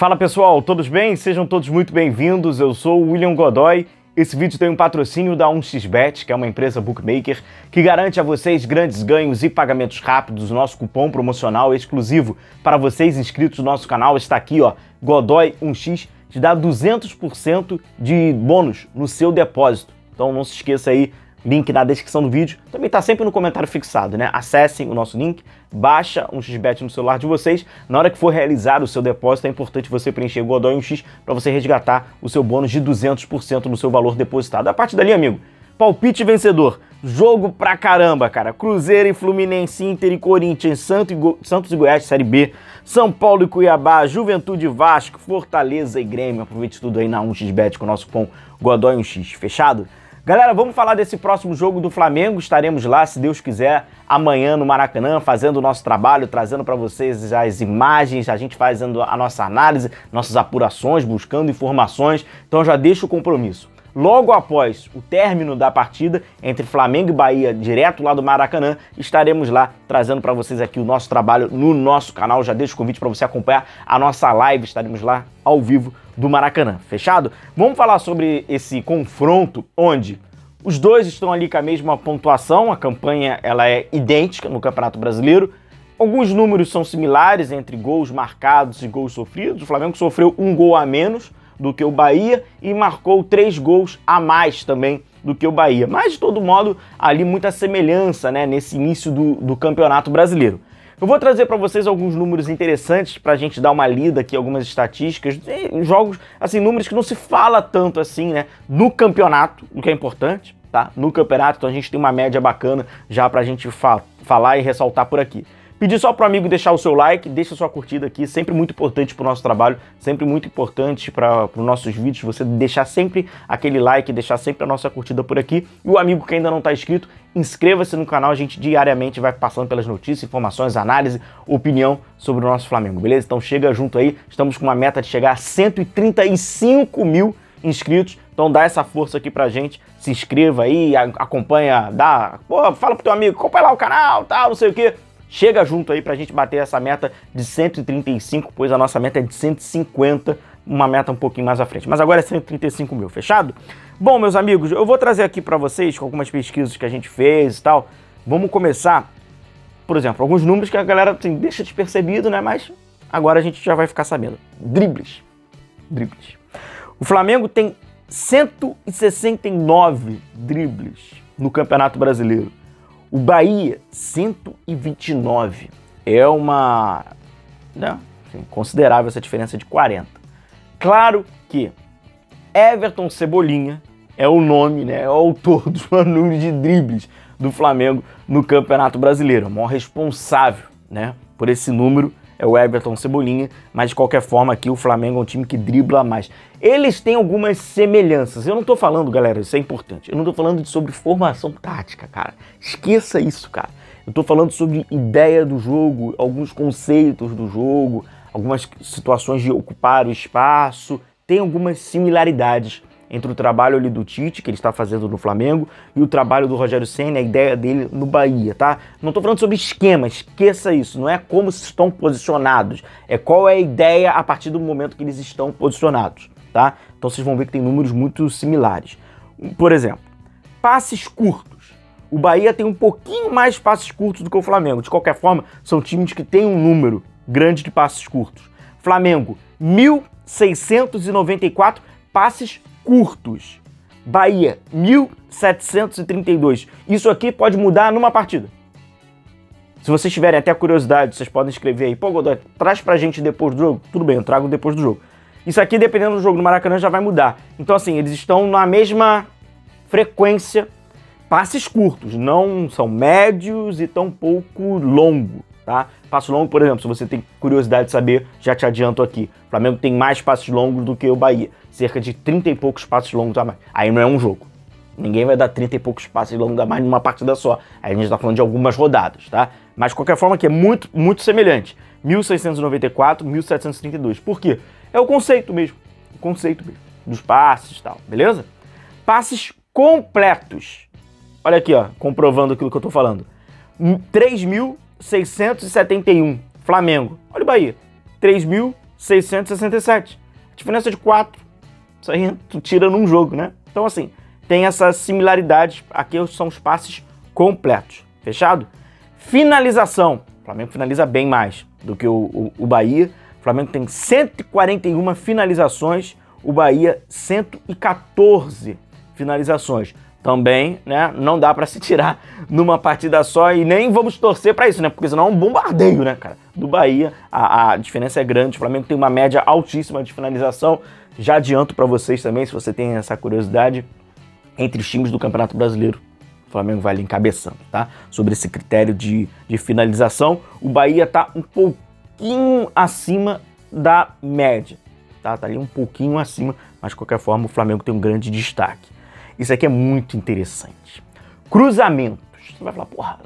Fala pessoal, todos bem? Sejam todos muito bem-vindos, eu sou o William Godoy. Esse vídeo tem um patrocínio da 1xBet, que é uma empresa bookmaker que garante a vocês grandes ganhos e pagamentos rápidos. O nosso cupom promocional exclusivo para vocês inscritos no nosso canal está aqui, ó, Godoy1x, te dá 200% de bônus no seu depósito. Então não se esqueça aí, link na descrição do vídeo, também está sempre no comentário fixado, né? Acessem o nosso link, baixa 1xBet no celular de vocês. Na hora que for realizar o seu depósito, é importante você preencher Godoy1x para você resgatar o seu bônus de 200% no seu valor depositado. A partir dali, amigo, palpite vencedor. Jogo pra caramba, cara. Cruzeiro e Fluminense, Inter e Corinthians, Santos e Goiás, Série B, São Paulo e Cuiabá, Juventude e Vasco, Fortaleza e Grêmio. Aproveite tudo aí na 1xBet com o nosso cupom Godoy1x. Fechado? Galera, vamos falar desse próximo jogo do Flamengo. Estaremos lá, se Deus quiser, amanhã no Maracanã, fazendo o nosso trabalho, trazendo para vocês as imagens, a gente fazendo a nossa análise, nossas apurações, buscando informações. Então já deixo o compromisso. Logo após o término da partida entre Flamengo e Bahia, direto lá do Maracanã, estaremos lá trazendo para vocês aqui o nosso trabalho no nosso canal. Já deixo o convite para você acompanhar a nossa live, estaremos lá ao vivo do Maracanã, fechado? Vamos falar sobre esse confronto onde os dois estão ali com a mesma pontuação, a campanha ela é idêntica no Campeonato Brasileiro. Alguns números são similares entre gols marcados e gols sofridos. O Flamengo sofreu um gol a menos do que o Bahia e marcou 3 gols a mais também do que o Bahia. Mas, de todo modo, ali muita semelhança, né, nesse início do Campeonato Brasileiro. Eu vou trazer para vocês alguns números interessantes para a gente dar uma lida aqui, algumas estatísticas, jogos, assim, números que não se fala tanto assim, né, no campeonato, o que é importante, tá? No campeonato, então a gente tem uma média bacana já para a gente falar e ressaltar por aqui. Pedir só pro amigo deixar o seu like, deixa sua curtida aqui, sempre muito importante pro nosso trabalho, sempre muito importante para os nossos vídeos, você deixar sempre aquele like, deixar sempre a nossa curtida por aqui. E o amigo que ainda não está inscrito, inscreva-se no canal, a gente diariamente vai passando pelas notícias, informações, análise, opinião sobre o nosso Flamengo, beleza? Então chega junto aí, estamos com uma meta de chegar a 135 mil inscritos, então dá essa força aqui pra gente, se inscreva aí, acompanha, fala pro teu amigo, acompanha lá o canal, tal, não sei o que. Chega junto aí pra gente bater essa meta de 135, pois a nossa meta é de 150, uma meta um pouquinho mais à frente. Mas agora é 135 mil, fechado? Bom, meus amigos, eu vou trazer aqui pra vocês com algumas pesquisas que a gente fez e tal. Vamos começar, por exemplo, alguns números que a galera assim, deixa despercebido, né? Mas agora a gente já vai ficar sabendo. Dribles. O Flamengo tem 169 dribles no Campeonato Brasileiro. O Bahia, 129. É uma, né, assim, considerável essa diferença de 40. Claro que Everton Cebolinha é o nome, né, é o autor do número de dribles do Flamengo no Campeonato Brasileiro. O maior responsável, né, por esse número é o Everton Cebolinha, mas de qualquer forma aqui o Flamengo é um time que dribla mais. Eles têm algumas semelhanças. Eu não tô falando, galera, isso é importante. Eu não tô falando sobre formação tática, cara. Esqueça isso, cara. Eu tô falando sobre ideia do jogo, alguns conceitos do jogo, algumas situações de ocupar o espaço. Tem algumas similaridades entre o trabalho ali do Tite, que ele está fazendo no Flamengo, e o trabalho do Rogério Ceni, a ideia dele no Bahia, tá? Não tô falando sobre esquema, esqueça isso, não é como estão posicionados, é qual é a ideia a partir do momento que eles estão posicionados, tá? Então vocês vão ver que tem números muito similares. Por exemplo, passes curtos. O Bahia tem um pouquinho mais passes curtos do que o Flamengo. De qualquer forma, são times que têm um número grande de passes curtos. Flamengo, 1.694 passes curtos. Bahia, 1.732. Isso aqui pode mudar numa partida. Se vocês tiverem até curiosidade, vocês podem escrever aí. Pô, Godoy, traz pra gente depois do jogo. Tudo bem, eu trago depois do jogo. Isso aqui, dependendo do jogo no Maracanã, já vai mudar. Então, assim, eles estão na mesma frequência. Passes curtos, não são médios e tão pouco longo, tá? Passo longo, por exemplo, se você tem curiosidade de saber, já te adianto aqui. O Flamengo tem mais passes longos do que o Bahia. Cerca de 30 e poucos passes longos a mais. Aí não é um jogo. Ninguém vai dar 30 e poucos passes longos a mais numa partida só. Aí a gente tá falando de algumas rodadas, tá? Mas de qualquer forma aqui é muito, muito semelhante. 1.694, 1.732. Por quê? É o conceito mesmo. O conceito mesmo. Dos passes e tal, beleza? Passes completos. Olha aqui, ó, comprovando aquilo que eu tô falando. 3.671. Flamengo. Olha o Bahia. 3.671. 667. Diferença de 4. Isso aí tu tira num jogo, né? Então, assim, tem essa similaridade. Aqui são os passes completos. Fechado? Finalização. O Flamengo finaliza bem mais do que o Bahia. O Flamengo tem 141 finalizações. O Bahia, 114 finalizações. Também, né, não dá para se tirar numa partida só e nem vamos torcer para isso, né? Porque senão é um bombardeio, né, cara? Do Bahia, a diferença é grande. O Flamengo tem uma média altíssima de finalização. Já adianto para vocês também, se você tem essa curiosidade, entre os times do Campeonato Brasileiro, o Flamengo vai ali encabeçando, tá? Sobre esse critério de finalização, o Bahia tá um pouquinho acima da média, tá? Tá ali um pouquinho acima, mas de qualquer forma o Flamengo tem um grande destaque. Isso aqui é muito interessante. Cruzamentos. Você vai falar, porra,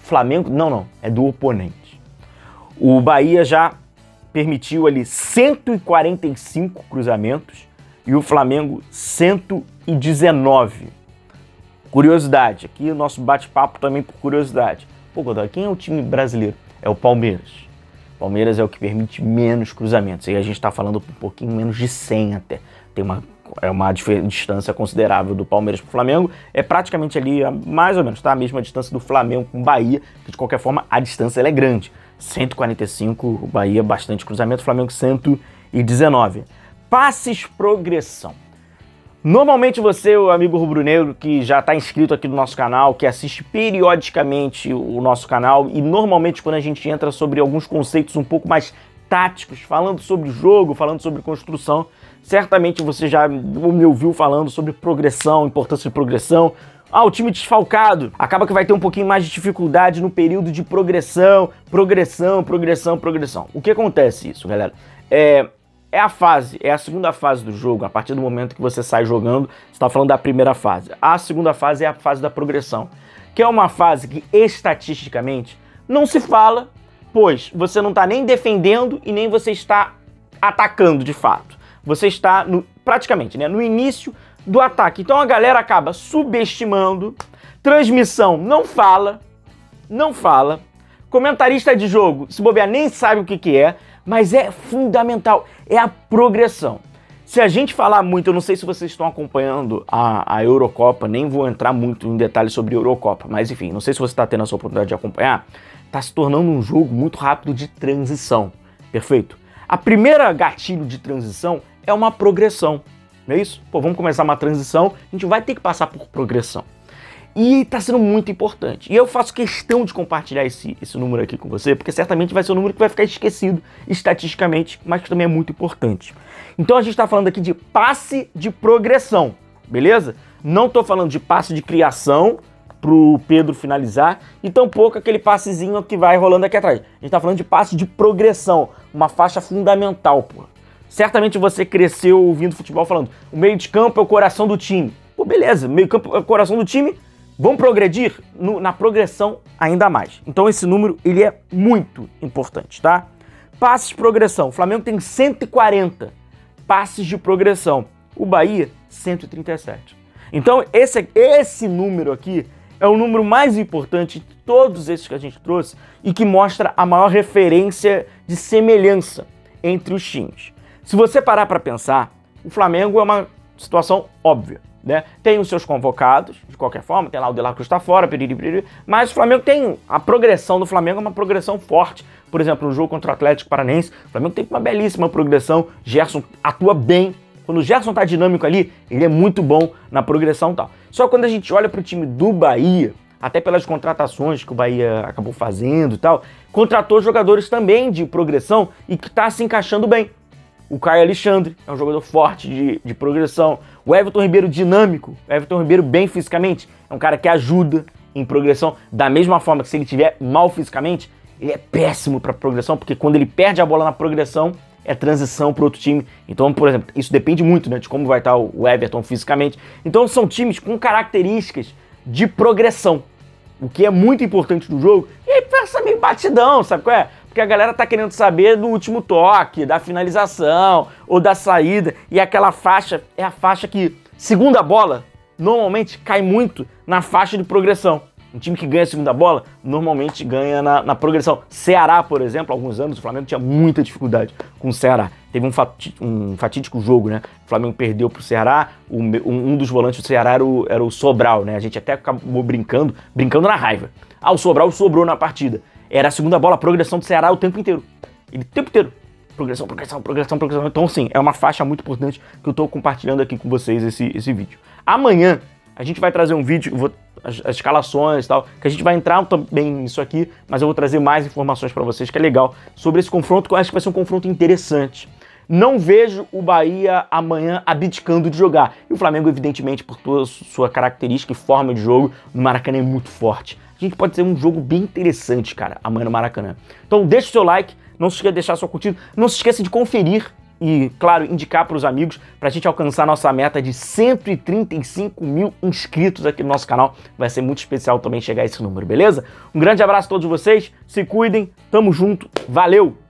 Flamengo? Não, é do oponente. O Bahia já permitiu ali 145 cruzamentos e o Flamengo 119. Curiosidade, aqui o nosso bate-papo também por curiosidade. Pô, Godoy, quem é o time brasileiro? É o Palmeiras. O Palmeiras é o que permite menos cruzamentos. E a gente está falando um pouquinho menos de 100 até. Tem uma distância considerável do Palmeiras para o Flamengo. É praticamente ali, mais ou menos, tá? A mesma distância do Flamengo com o Bahia, que de qualquer forma a distância ela é grande. 145, o Bahia bastante cruzamento, o Flamengo 119. Passes progressão. Normalmente você, o amigo rubro-negro que já está inscrito aqui no nosso canal, que assiste periodicamente o nosso canal e normalmente quando a gente entra sobre alguns conceitos um pouco mais táticos, falando sobre jogo, falando sobre construção, certamente você já me ouviu falando sobre progressão, importância de progressão. O time desfalcado acaba que vai ter um pouquinho mais de dificuldade no período de progressão. O que acontece isso, galera? É a segunda fase do jogo, a partir do momento que você sai jogando, você está falando da primeira fase. A segunda fase é a fase da progressão, que é uma fase que estatisticamente não se fala, pois você não está nem defendendo e nem você está atacando de fato. Você está praticamente, né, no início do ataque. Então a galera acaba subestimando, transmissão não fala, comentarista de jogo, se bobear, nem sabe o que é, mas é fundamental, é a progressão. Se a gente falar muito, eu não sei se vocês estão acompanhando a Eurocopa, nem vou entrar muito em detalhes sobre a Eurocopa, mas enfim, não sei se você está tendo essa oportunidade de acompanhar, está se tornando um jogo muito rápido de transição, perfeito? A primeira gatilho de transição é uma progressão, não é isso? Pô, vamos começar uma transição, a gente vai ter que passar por progressão. E tá sendo muito importante. E eu faço questão de compartilhar esse número aqui com você, porque certamente vai ser um número que vai ficar esquecido estatisticamente, mas que também é muito importante. Então a gente tá falando aqui de passe de progressão, beleza? Não tô falando de passe de criação pro Pedro finalizar e tampouco aquele passezinho que vai rolando aqui atrás. A gente tá falando de passe de progressão, uma faixa fundamental, pô. Certamente você cresceu ouvindo futebol falando o meio de campo é o coração do time. Pô, beleza, meio de campo é o coração do time. Vamos progredir na progressão ainda mais. Então esse número ele é muito importante, tá? Passes de progressão. O Flamengo tem 140 passes de progressão. O Bahia, 137. Então esse número aqui é o número mais importante de todos esses que a gente trouxe e que mostra a maior referência de semelhança entre os times. Se você parar para pensar, o Flamengo é uma situação óbvia. Né? Tem os seus convocados, de qualquer forma, tem lá o De La Cruz tá fora, mas o Flamengo tem, a progressão do Flamengo é uma progressão forte. Por exemplo, no jogo contra o Atlético Paranaense, o Flamengo tem uma belíssima progressão, Gerson atua bem, quando o Gerson tá dinâmico ali, ele é muito bom na progressão e tal. Só quando a gente olha pro time do Bahia, até pelas contratações que o Bahia acabou fazendo e tal, contratou jogadores também de progressão e que tá se encaixando bem. O Caio Alexandre é um jogador forte de progressão. O Everton Ribeiro dinâmico, o Everton Ribeiro bem fisicamente, é um cara que ajuda em progressão. Da mesma forma que se ele estiver mal fisicamente, ele é péssimo para progressão, porque quando ele perde a bola na progressão, é transição para outro time. Então, por exemplo, isso depende muito, né, de como vai estar o Everton fisicamente. Então são times com características de progressão, o que é muito importante no jogo. E aí passa meio batidão, sabe qual é? Porque a galera tá querendo saber do último toque, da finalização ou da saída. E aquela faixa é a faixa que, segundo a bola, normalmente cai muito na faixa de progressão. Um time que ganha a segunda bola, normalmente ganha na progressão. Ceará, por exemplo, há alguns anos, o Flamengo tinha muita dificuldade com o Ceará. Teve um fatídico jogo, né? O Flamengo perdeu pro Ceará, um dos volantes do Ceará era o Sobral, né? A gente até acabou brincando na raiva. Ah, o Sobral sobrou na partida. Era a segunda bola, a progressão do Ceará o tempo inteiro. O tempo inteiro. Progressão. Então, assim, é uma faixa muito importante que eu tô compartilhando aqui com vocês esse vídeo. Amanhã, a gente vai trazer um vídeo, as escalações e tal, que a gente vai entrar também nisso aqui, mas eu vou trazer mais informações para vocês, que é legal, sobre esse confronto, que eu acho que vai ser um confronto interessante. Não vejo o Bahia amanhã abdicando de jogar. E o Flamengo, evidentemente, por toda a sua característica e forma de jogo, no Maracanã é muito forte. A gente pode ter um jogo bem interessante, cara, amanhã no Maracanã. Então deixa o seu like, não se esqueça de deixar sua curtida, não se esqueça de conferir e, claro, indicar para os amigos, para a gente alcançar a nossa meta de 135 mil inscritos aqui no nosso canal. Vai ser muito especial também chegar a esse número, beleza? Um grande abraço a todos vocês, se cuidem, tamo junto, valeu!